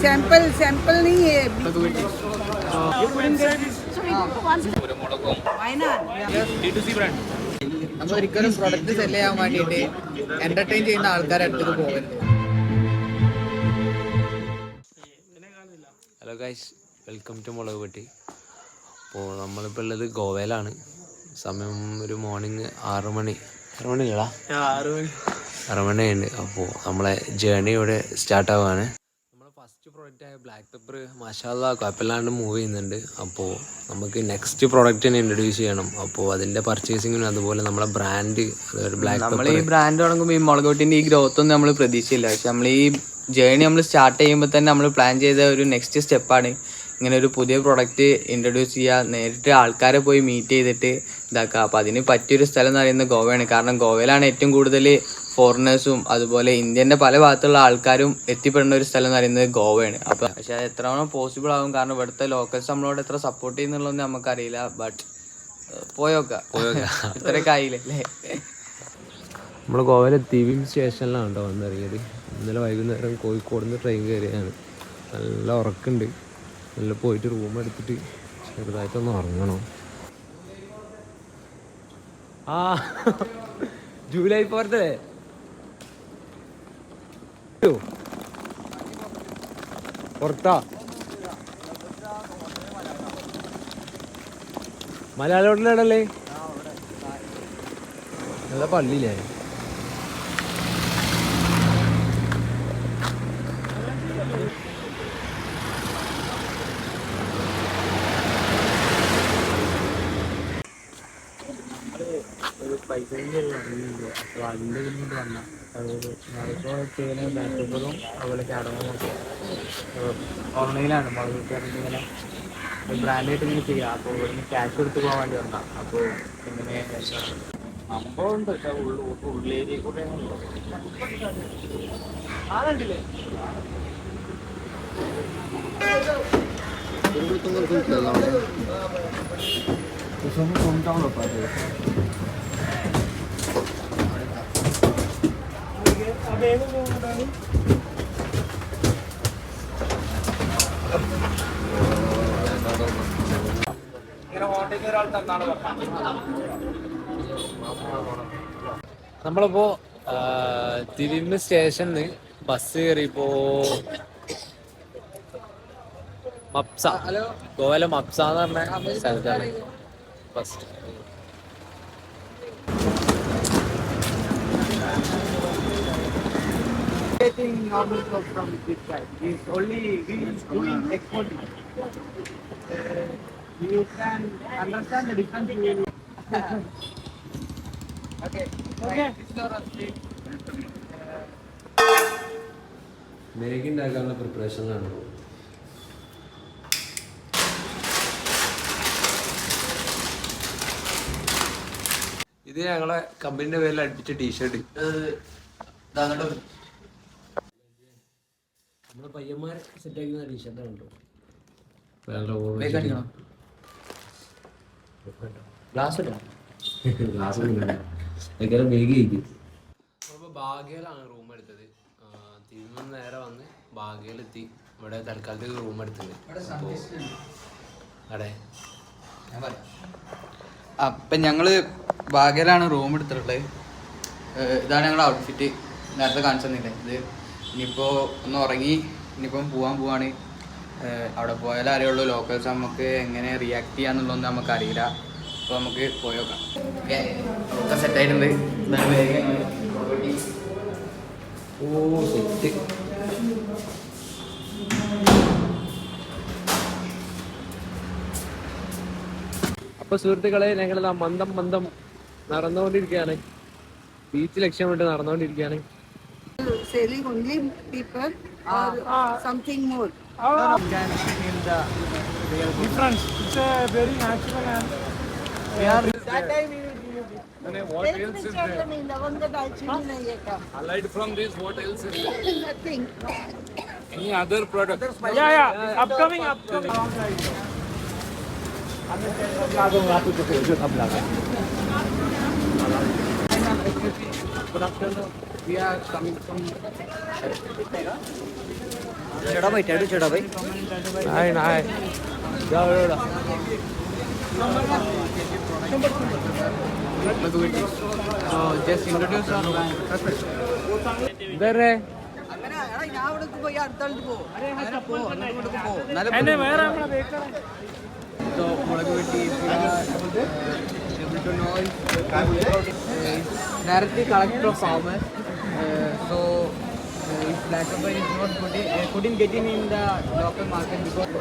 Sample नहीं है നമ്മൾ ഒരിക്കലും പ്രൊഡക്റ്റ് സെല് ചെയ്യാൻ വേണ്ടിയിട്ട് എന്റർടൈൻ ചെയ്യുന്ന ആൾക്കാരെ അടുത്തേക്ക് പോകരുത്. ഹലോ ഗൈസ്, വെൽക്കം ടു മുളക് പെട്ടി. അപ്പോൾ നമ്മളിപ്പോൾ ഉള്ളത് ഗോവയിലാണ്. സമയം ഒരു മോർണിംഗ് 6 മണികളാ 6 മണിയുണ്ട്. അപ്പോൾ നമ്മളെ ജേർണി ഇവിടെ സ്റ്റാർട്ടാവുകയാണ്. നമ്മളെ ഫസ്റ്റ് പ്രോഡക്റ്റായ ബ്ലാക്ക് പെപ്പർ മാഷാല്ലാ കുഴപ്പമില്ലാണ്ട് മൂവ് ചെയ്യുന്നുണ്ട്. അപ്പോൾ നമുക്ക് നെക്സ്റ്റ് പ്രോഡക്റ്റിനെ ഇൻട്രൊഡ്യൂസ് ചെയ്യണം. അപ്പോൾ അതിൻ്റെ പർച്ചേസിങ്ങിനും അതുപോലെ നമ്മളെ ബ്രാൻഡ് ബ്ലാക്ക് നമ്മൾ ഈ ബ്രാൻഡ് തുടങ്ങുമ്പോൾ ഈ മുളക് പൊട്ടിൻ്റെ ഈ ഗ്രോത്ത് ഒന്നും നമ്മൾ പ്രതീക്ഷയില്ല. പക്ഷെ നമ്മൾ ഈ ജേർണി നമ്മൾ സ്റ്റാർട്ട് ചെയ്യുമ്പോൾ തന്നെ നമ്മൾ പ്ലാൻ ചെയ്ത ഒരു നെക്സ്റ്റ് സ്റ്റെപ്പാണ് ഇങ്ങനെ ഒരു പുതിയ പ്രൊഡക്റ്റ് ഇൻട്രൊഡ്യൂസ് ചെയ്യുക, നേരിട്ട് ആൾക്കാരെ പോയി മീറ്റ് ചെയ്തിട്ട് ഇതാക്കുക. അപ്പോൾ അതിന് പറ്റിയൊരു സ്ഥലം എന്ന് പറയുന്നത് ഗോവയാണ്. കാരണം ഗോവയിലാണ് ഏറ്റവും കൂടുതൽ ഫോറിനേഴ്സും അതുപോലെ ഇന്ത്യൻ്റെ പല ഭാഗത്തുള്ള ആൾക്കാരും എത്തിപ്പെടുന്ന ഒരു സ്ഥലം എന്ന് പറയുന്നത് ഗോവയാണ്. അപ്പോൾ പക്ഷേ അത് എത്രയാണോ പോസിബിൾ ആകും, കാരണം ഇവിടുത്തെ ലോക്കൽസ് നമ്മളോട് എത്ര സപ്പോർട്ട് ചെയ്യുന്നുള്ളതൊന്നും നമുക്കറിയില്ല. ബട്ട് പോയോക്കാം ഇത്രയൊക്കെ ആയില്ലേ അല്ലേ. നമ്മൾ ഗോവയിലെ തിവിം സ്റ്റേഷനിലാണ് കേട്ടോ വന്നിറങ്ങിയത്. ഇന്നലെ വൈകുന്നേരം കോഴിക്കോട് നിന്ന് ട്രെയിൻ കയറിയാണ്. നല്ല ഉറക്കുണ്ട്. നല്ല പോയിട്ട് റൂം എടുത്തിട്ട് ചെറുതായിട്ടൊന്ന് ഉറങ്ങണം. ആ ജൂലൈ 4th പുറത്താ മലയാളോട്ടിലടല്ലേ നല്ല പള്ളിയില്ലേ. പൈസ അപ്പോൾ അതിൻ്റെ ഇതിൽ വന്ന ഞാനിപ്പോൾ ചെയ്യുന്ന ബാക്ക് പേപ്പറും അതുപോലെ ചാടകമൊക്കെ ഓൺലൈനിലാണ് ഇങ്ങനെ ബ്രാൻഡായിട്ട് ഇങ്ങനെ ചെയ്യുക. അപ്പോൾ ഇവിടുന്ന് ക്യാഷ് എടുത്ത് പോകാൻ വേണ്ടി വന്നാൽ അപ്പോൾ ഇങ്ങനെ സംഭവം ഉണ്ട്. പക്ഷേ ഉള്ളേരിയ കൂടെ ആണല്ലേ നമ്മളിപ്പോ തിരുമ സ്റ്റേഷനിൽ ബസ് കയറിയപ്പോ മപ്സ, ഗോവയിലെ മപ്സ എന്ന് പറഞ്ഞ സ്ഥലത്താണ് first. Getting normal clothes from this side. It's only we doing exporting. You can understand the difference between. Okay. Maggi ഉണ്ടാക്കാനുള്ള പ്രിപ്പറേഷനിലാണ്. ഇത് ഞങ്ങളെ കമ്പനിന്റെ പേരിൽ അടുപ്പിച്ച ടീഷർട്ട്. നമ്മളെ പയ്യന്മാരെ സെറ്റ് ആക്കുന്ന ടീഷർട്ടാണ് കേട്ടോ. ബാഗയിലാണ് റൂം എടുത്തത്. തിരുമ നേരെ വന്ന് ബാഗയിലെത്തി. ഇവിടെ തൽക്കാലത്തേക്ക് റൂം എടുത്തത്. അതെ, അപ്പം ഞങ്ങൾ ബാഗയിലാണ് റൂം എടുത്തിട്ടുള്ളത്. ഇതാണ് ഞങ്ങളുടെ ഔട്ട്ഫിറ്റ്. നേരത്തെ കാണിച്ചു തന്നില്ലേ ഇത്. ഇനിയിപ്പോൾ ഒന്ന് ഉറങ്ങി ഇനിയിപ്പം പോവാണ്. അവിടെ പോയാലേ അറിയുള്ളൂ ലോക്കൽസ് നമുക്ക് എങ്ങനെ റിയാക്ട് ചെയ്യാന്നുള്ളതൊന്നും നമുക്കറിയില്ല. അപ്പോൾ നമുക്ക് പോയോക്കാം. ഓക്കെ, ഒക്കെ സെറ്റായിട്ടുണ്ട്. ഓ സെറ്റ്. അപ്പൊ സുഹൃത്തുക്കളെ, ഞങ്ങൾ മന്ദം നടന്നുകൊണ്ടിരിക്കുകയാണ്. ബീച്ച് ലക്ഷ്യമിട്ട് നടന്നുകൊണ്ടിരിക്കുകയാണ്. selling only people or something more. Can feel the difference. It's a very natural and we are That time we will give you this. What else is there? Allied from this, what else is there? Nothing. Any other product? yeah. Upcoming. Good afternoon. We are coming from चढ़ा भाई tattoo चढ़ा भाई नाही जाऊ एवढा just introduce our ഇതേ അങ്ങനെ എടാ ഞാൻ അവിടെ പോയി അടുത്തടുത്ത് പോ അങ്ങനെ പോ അങ്ങോട്ട് പോ so Mulaguvatti able to know is directly collect from farmers so if black pepper is not couldn't get in the local market because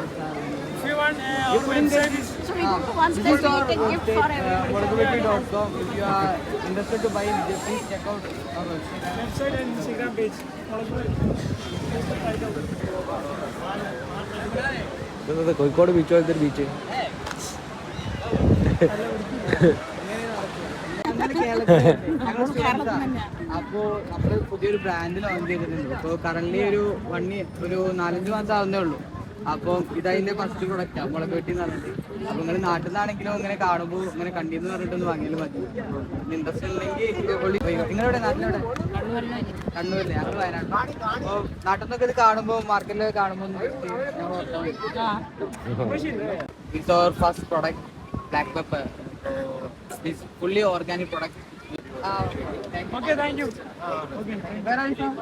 If you want, you couldn't get website is So we do one specific gift for everyone. Mulaguvatti.com if you are interested to buy please check out our website. website and Instagram page. Kozhikode beach പോലത്തെ beach അപ്പോ നമ്മള് പുതിയൊരു brand launch ചെയ്തിട്ടുണ്ട് അപ്പോൾ current ഒരു 4-5 മാസം ആവുന്നേ ഉള്ളൂ. അപ്പം ഇതതിന്റെ ഫസ്റ്റ് പ്രൊഡക്റ്റാ മുളകുവെട്ടി എന്ന് പറഞ്ഞിട്ട്. അപ്പൊ നിങ്ങൾ നാട്ടിൽ നിന്നാണെങ്കിലും ഇങ്ങനെ കാണുമ്പോൾ ഇങ്ങനെ കണ്ടിന്ന് പറഞ്ഞിട്ടൊന്ന് വാങ്ങിയാലും മതി. ഇൻട്രസ്റ്റ് ഉണ്ടെങ്കിൽ നിങ്ങളുടെ നാട്ടിലെവിടെ? കണ്ണൂരിലെ ഞങ്ങൾ വയനാട്. അപ്പോൾ നാട്ടിൽ നിന്നൊക്കെ ഇത് കാണുമ്പോൾ മാർക്കറ്റിലൊക്കെ കാണുമ്പോൾ it's our first product black pepper. It's fully organic product. Okay, thank you. Where are you from?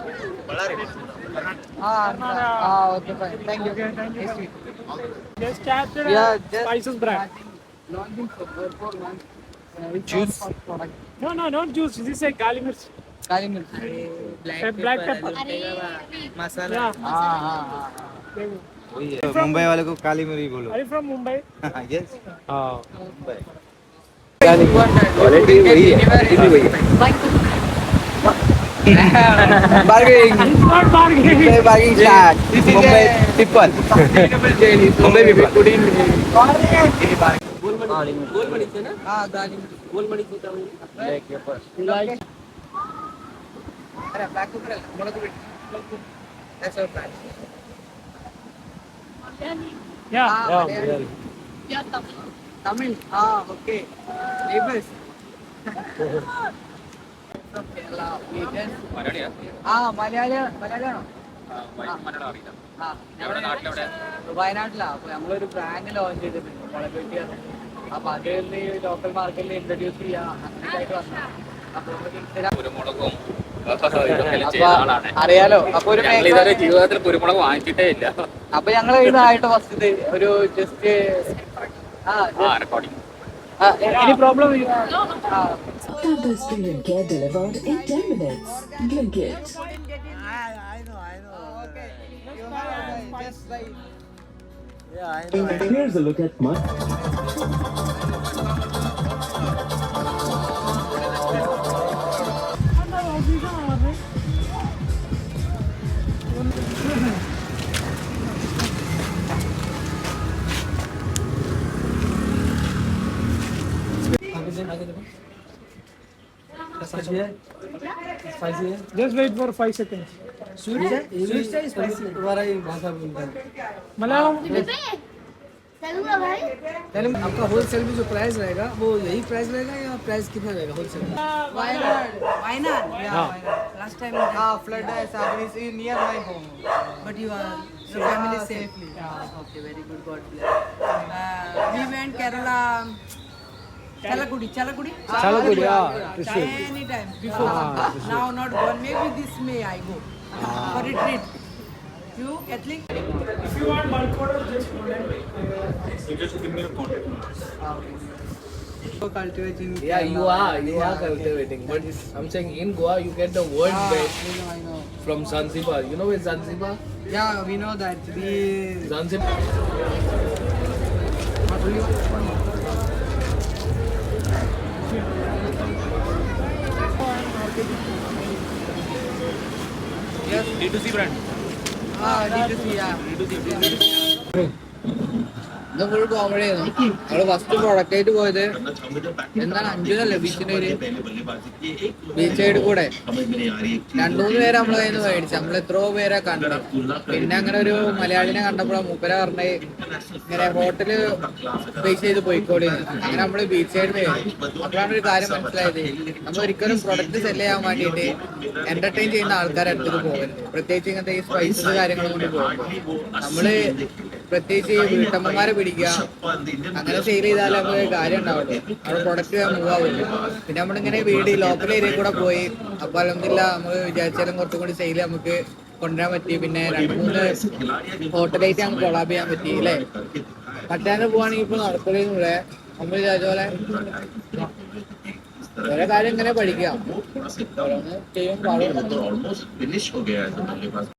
Okay, fine. Thank you. Nice to meet you. Just started Yeah, a just spices brand. launching for one Juice. product. No, not juice. This is a gali mirch. Kali mirch. Black pepper. Masala. Yeah. Mumbai वाले को काली मिरी बोलो Are you from Mumbai? Yes quality वही है Bargaining. It's not bargaining. Bargaining chat. Mumbai people Mumbai people. That's our plan. Yeah. Tamil. Okay. Neighbors. From Kerala. മലയാളിയാണോ? വയനാട്ടിലാ. അപ്പൊ നമ്മളൊരു brand launch ചെയ്തിട്ടുണ്ട് മുളകുവെട്ടി. അപ്പൊ അത് ലോക്കൽ മാർക്കറ്റിൽ ഇൻട്രൊഡ്യൂസ് ചെയ്യാം അങ്ങനെയായിട്ട് വന്നു. അറിയാലോ. അപ്പൊ ഒരു ജീവിതത്തിൽ കുരുമുളക് വാങ്ങിച്ചിട്ടേ ഇല്ല. അപ്പൊ ഞങ്ങൾ ഇതായിട്ട് ഫസ്റ്റ് ഒരു just recording any problem Toddler Spring and Care delivered in 10 minutes. Blinkit. Here's a look at my Just wait for 5 seconds. Malayalam. Telugu भाई आपका होलसेल में जो प्राइस रहेगा वो यही प्राइस रहेगा या प्राइस कितना रहेगा होलसेल में? Wayanad. Last time flood is near my home. but your family safely. Okay, very good. God bless. We went Kerala. Chalakudi. Anytime before. Now not gone. Maybe this May I go for retreat. You Catholic? If you want bulk order, just give me a contact. Cultivating. Yeah, you are cultivating, but I'm saying in Goa you get the world best I know. from Zanzibar. You know where Zanzibar? Yeah, we know that. Zanzibar. Yes, D2C brand. D2C, yeah. ഇന്ന് full comedy ആയിരുന്നു. നമ്മള് first product ആയിട്ട് പോയത് എന്താണ് 5 ബീച്ചിന്റെ ഒരു beach side കൂടെ 2-3 പേരെ നമ്മളെ കയ്യിൽ നിന്ന് മേടിച്ചു. നമ്മൾ എത്രയോ പേരെ കണ്ടു. പിന്നെ അങ്ങനെ ഒരു മലയാളിനെ കണ്ടപ്പോഴാണ് മൂപ്പര പറഞ്ഞ് ഇങ്ങനെ ഹോട്ടല് ബേസ് ചെയ്ത് പോയിക്കോളി. അങ്ങനെ നമ്മള് ബീച്ച് സൈഡിൽ പോയി. അപ്പോഴാണ് ഒരു കാര്യം മനസ്സിലായത്, നമ്മൾ ഒരിക്കലും പ്രൊഡക്റ്റ് സെല് ചെയ്യാൻ വേണ്ടിയിട്ട് എന്റർടൈൻ ചെയ്യുന്ന ആൾക്കാരെ അടുത്തേക്ക് പോകരുത്. പ്രത്യേകിച്ച് ഇങ്ങനത്തെ ഈ സ്പൈസസ് കാര്യങ്ങളും കൊണ്ട് പോകുമ്പോൾ നമ്മള് പ്രത്യേകിച്ച് വീട്ടമ്മമാരെ പിടിക്കുക, അങ്ങനെ സെയിൽ ചെയ്താലേ നമുക്ക് കാര്യം ഉണ്ടാവുള്ളൂ. അവിടെ പ്രൊഡക്റ്റ് മൂവ് ആവില്ല. പിന്നെ നമ്മളിങ്ങനെ വീട് ലോക്കൽ ഏരിയയിൽ കൂടെ പോയി. അപ്പൊ അല്ലെന്നില്ല നമ്മൾ വിചാരിച്ചാലും കുറച്ചും കൂടി സെയിൽ നമുക്ക് കൊണ്ടുവരാൻ പറ്റി. പിന്നെ 2-3 ഹോട്ടലായിട്ട് നമുക്ക് കൊളാബ് ചെയ്യാൻ പറ്റി അല്ലേ. പറ്റാതെ പോവാണെങ്കിൽ ഇപ്പൊ നടക്കൂലേ. നമ്മൾ വിചാരിച്ച പോലെ ഓരോ കാര്യം ഇങ്ങനെ പഠിക്കാം, ഓരോന്ന് ചെയ്യും.